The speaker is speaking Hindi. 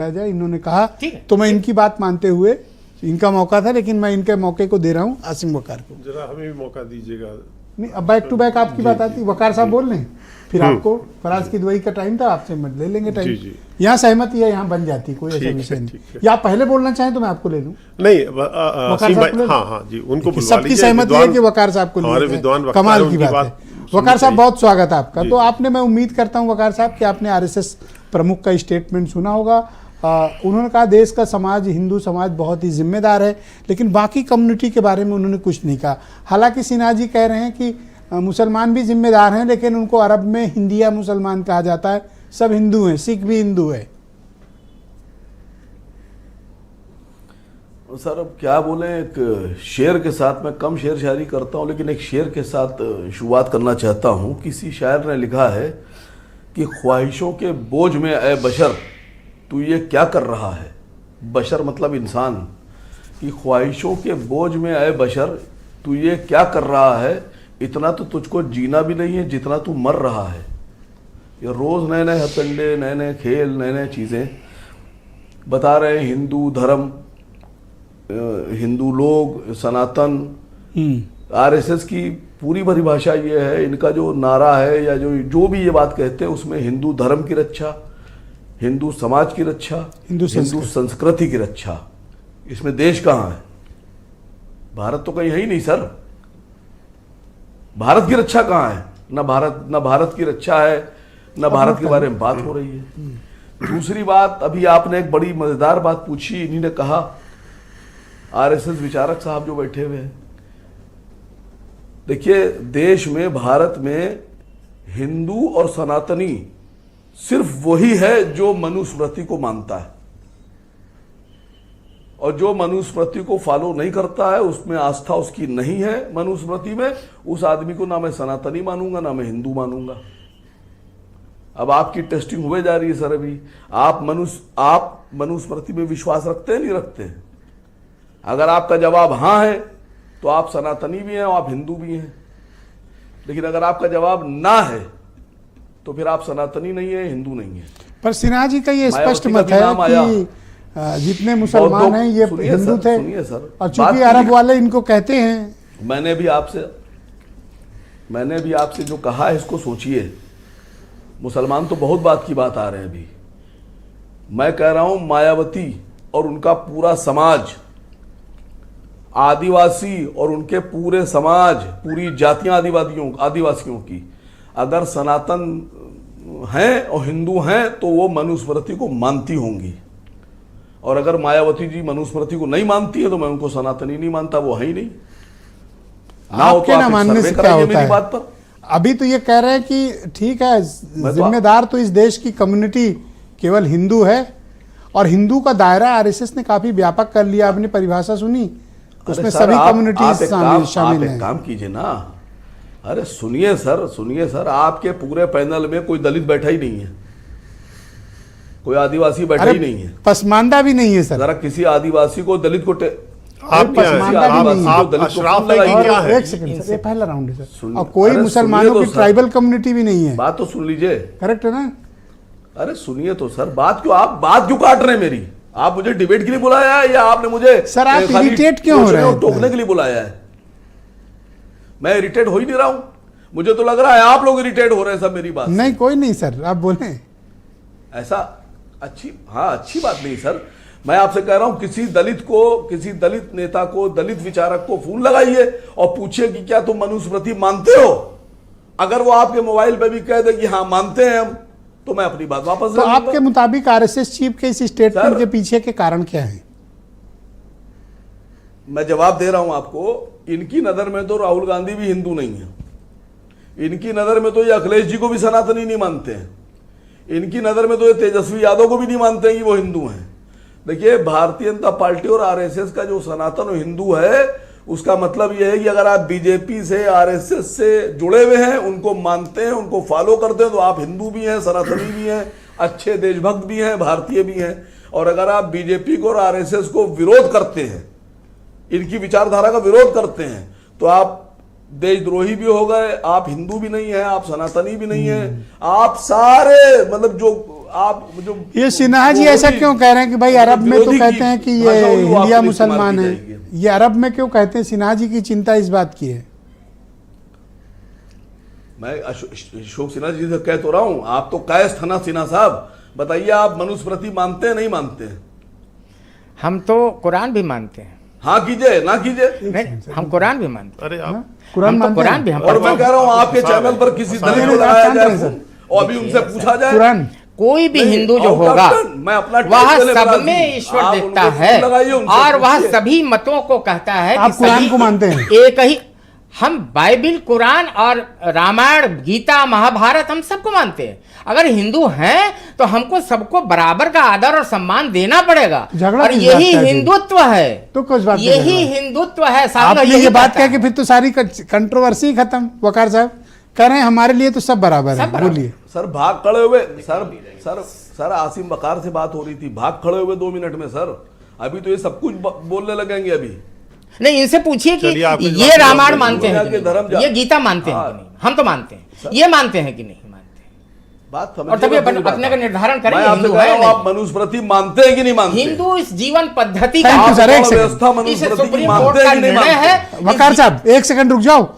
जाए। इन्होंने कहा तो मैं इनकी बात मानते हुए, इनका मौका था लेकिन मैं इनके मौके को दे रहा हूं आसिम वकार को। जरा हमें भी मौका दीजिएगा। नहीं, अब बैक टू बैक आपकी बात आती, वकार साहब बोल लें, फिर आपको फराज की दुआई का टाइम था, आपसे मत ले लेंगे टाइम। यहाँ सहमति है, यहाँ बन जाती, कोई ऐसा विषय नहीं। या आप पहले बोलना चाहें तो मैं आपको ले लूं। नहीं, वकार साहब, हाँ जी, उनको सबकी सहमति है कि वकार साहब को ले लें। कमाल की बात है। वकार साहब बहुत स्वागत है आपका। तो आपने, मैं उम्मीद करता हूँ वकार साहब कि आपने आरएसएस प्रमुख का स्टेटमेंट सुना होगा। उन्होंने कहा देश का समाज, हिंदू समाज बहुत ही जिम्मेदार है, लेकिन बाकी कम्युनिटी के बारे में उन्होंने कुछ नहीं कहा। हालांकि सिन्हा जी कह रहे हैं कि मुसलमान भी जिम्मेदार हैं, लेकिन उनको अरब में हिंदिया मुसलमान कहा जाता है, सब हिंदू हैं, सिख भी हिंदू है। सर अब क्या बोले, एक शेर के साथ, मैं कम शेर शायरी करता हूँ लेकिन एक शेर के साथ शुरुआत करना चाहता हूँ। किसी शायर ने लिखा है कि ख्वाहिशों के बोझ में ए बशर तू ये क्या कर रहा है। बशर मतलब इंसान, कि ख्वाहिशों के बोझ में ए बशर तू ये क्या कर रहा है। इतना तो तुझको जीना भी नहीं है जितना तू मर रहा है। ये रोज़ नए नए हथकंडे, नए नए खेल, नए नए चीज़ें बता रहे हैं। हिंदू धर्म, हिंदू लोग, सनातन, आरएसएस की पूरी परिभाषा ये है, इनका जो नारा है या जो भी ये बात कहते हैं, उसमें हिंदू धर्म की रक्षा, हिंदू समाज की रक्षा, हिंदू संस्कृति की रक्षा। इसमें देश कहाँ है? भारत तो कहीं है ही नहीं सर। भारत की रक्षा कहाँ है? ना भारत की रक्षा है, ना भारत के बारे में बात हो रही है। दूसरी बात, अभी आपने एक बड़ी मजेदार बात पूछी। इन्हीं ने कहा, आरएसएस विचारक साहब जो बैठे हुए हैं, देखिए देश में, भारत में हिंदू और सनातनी सिर्फ वही है जो मनुस्मृति को मानता है, और जो मनुस्मृति को फॉलो नहीं करता है, उसमें आस्था उसकी नहीं है मनुस्मृति में, उस आदमी को ना मैं सनातनी मानूंगा ना मैं हिंदू मानूंगा। अब आपकी टेस्टिंग हुए जा रही है सर। अभी आप मनुस्मृति में विश्वास रखते हैं, नहीं रखते हैं? अगर आपका जवाब हाँ है तो आप सनातनी भी हैं और आप हिंदू भी हैं। लेकिन अगर आपका जवाब ना है तो फिर आप सनातनी नहीं है, हिंदू नहीं है। पर सिन्हा जी का ये स्पष्ट मत है कि जितने मुसलमान हैं ये हिंदू थे, और चूंकि अरब वाले इनको कहते हैं। मैंने भी आपसे जो कहा है, इसको सोचिए। मुसलमान तो बहुत बात की बात आ रहे हैं अभी। मैं कह रहा हूं मायावती और उनका पूरा समाज, आदिवासी और उनके पूरे समाज, पूरी जातियां आदिवासियों की, अगर सनातन हैं और हिंदू हैं तो वो मनुस्मृति को मानती होंगी। और अगर मायावती जी मनुस्मृति को नहीं मानती है तो मैं उनको सनातनी नहीं मानता, वो है ही नहीं। ना हो तो आप मानने से क्या होता है? बात पर अभी तो ये कह रहे हैं कि ठीक है, जिम्मेदार तो इस देश की कम्युनिटी केवल हिंदू है, और हिंदू का दायरा आरएसएस ने काफी व्यापक कर लिया। आपने परिभाषा सुनी, उसमें सभी कम्युनिटीज शामिल हैं। काम कीजिए ना। अरे सुनिए सर, आपके पूरे पैनल में कोई दलित बैठा ही नहीं है, कोई आदिवासी बैठा ही नहीं है, पसमांदा भी नहीं है सर। जरा किसी आदिवासी को दलित को एक सेकंड सर, ये पहला राउंड है सर, और कोई मुसलमानों की ट्राइबल कम्युनिटी भी नहीं है। बात तो सुन लीजिए, करेक्ट है ना? अरे सुनिए तो सर, बात क्यों काट रहे हैं मेरी? आप मुझे डिबेट के लिए बुलाया है या आपने मुझे सर, आप इरिटेट क्यों हो रहे हैं? टोकने के लिए बुलाया है? मैं इरिटेट हो ही नहीं रहा हूं। मुझे तो लग रहा है आप लोग इरिटेट हो रहे हैं सब मेरी बात नहीं, कोई नहीं सर, आप बोले। ऐसा अच्छी बात नहीं सर। मैं आपसे कह रहा हूं, किसी दलित नेता को, दलित विचारक को फोन लगाइए और पूछिए कि क्या तुम मनुस्मृति मानते हो। अगर वो आपके मोबाइल पे भी कह दे कि हाँ मानते हैं हम, तो मैं अपनी बात वापस तो आपके मुताबिक आरएसएस चीफ के इस स्टेटमेंट के पीछे के कारण क्या है? मैं जवाब दे रहा हूं आपको। इनकी नजर में तो राहुल गांधी भी हिंदू नहीं है। इनकी नजर में तो ये अखिलेश जी को भी सनातनी नहीं मानते हैं। इनकी नजर में तो ये तेजस्वी यादव को भी नहीं मानते हैं कि वो हिंदू हैं। देखिए, भारतीय जनता पार्टी और आरएसएस का जो सनातन और हिंदू है, उसका मतलब यह है कि अगर आप बीजेपी से, आरएसएस से जुड़े हुए हैं, उनको मानते हैं, उनको फॉलो करते हैं, तो आप हिंदू भी हैं, सनातनी भी हैं, अच्छे देशभक्त भी हैं, भारतीय भी हैं। और अगर आप बीजेपी को और आरएसएस को विरोध करते हैं, इनकी विचारधारा का विरोध करते हैं, तो आप देशद्रोही भी हो गए। आप हिंदू भी नहीं है, आप सनातनी भी नहीं है, आप सारे, मतलब जो आप जो ये सिन्हा जी ऐसा क्यों कह रहे हैं कि भाई अरब में तो कहते हैं कि ये हिंदिया मुसलमान है, ये अरब में क्यों कहते हैं? सिन्हा जी की चिंता इस बात की है। मैं अशोक सिन्हा जी से कह तो रहा हूं, आप तो कायस थे ना सिन्हा साहब, बताइए आप मनुस्मृति मानते हैं नहीं मानते हैं? हम तो कुरान भी मानते हैं। हाँ कीजिए ना कीजिए। नहीं, हम कुरान भी मानते हैं। अरे आप कुरान हम तो मानते कुरान हैं? भी हम और मैं कह रहा हूं आपके चैनल पर किसी दलित को लगाया जाए और अभी उनसे पूछा जाए, कुरान कोई भी नहीं, हिंदू जो आउट ऑफ होगा टर्न, मैं अपना वह टेस्ट देने सब वाला में हूं। ईश्वर आप देखता उनको है लगाइए, उनसे और वह पूछिए। सभी मतों को कहता है आप कि कुरान सभी को मानते हैं? एक ही, हम बाइबिल, कुरान और रामायण, गीता, महाभारत हम सबको मानते हैं। अगर हिंदू हैं तो हमको सबको बराबर का आदर और सम्मान देना पड़ेगा, झगड़ा और किस यही बात का है? हिंदुत्व है। तो कुछ बात नहीं यही झगड़ा। हिंदुत्व है। सामने आपने यही ये बात कहता कह है। के फिर तो सारी कंट्रोवर्सी खत्म। वकार साहब कह रहे हैं हमारे लिए तो सब बराबर सब है। बराबर। बोलिए। सर भाग खड़े हुए, सर आसिम बकार से बात हो रही थी, भाग खड़े हुए 2 मिनट में सर। अभी तो ये सब कुछ बोलने लगेंगे अभी। नहीं, इनसे पूछिए कि चलिए, आपकी ये बात रामायण है, मानते हैं कि धर्म नहीं, ये गीता मानते हैं हाँ। कि नहीं। हम तो मानते हैं, ये मानते हैं कि नहीं मानते हैं। बात और तभी अपने का निर्धारण मैं करेंगे आपसे हिंदू कह रहा है हूं, नहीं। आप मनुस्मृति मानते हैं कि नहीं मानते? हिंदू इस जीवन पद्धति का Thank you, sir, एक व्यवस्था सेकंड। इस मनुस्मृति की सुप्रीम मानते कोर्ट हैं का कि नहीं निर्णय मानते? है। वकार साहब एक सेकंड रुक जाओ।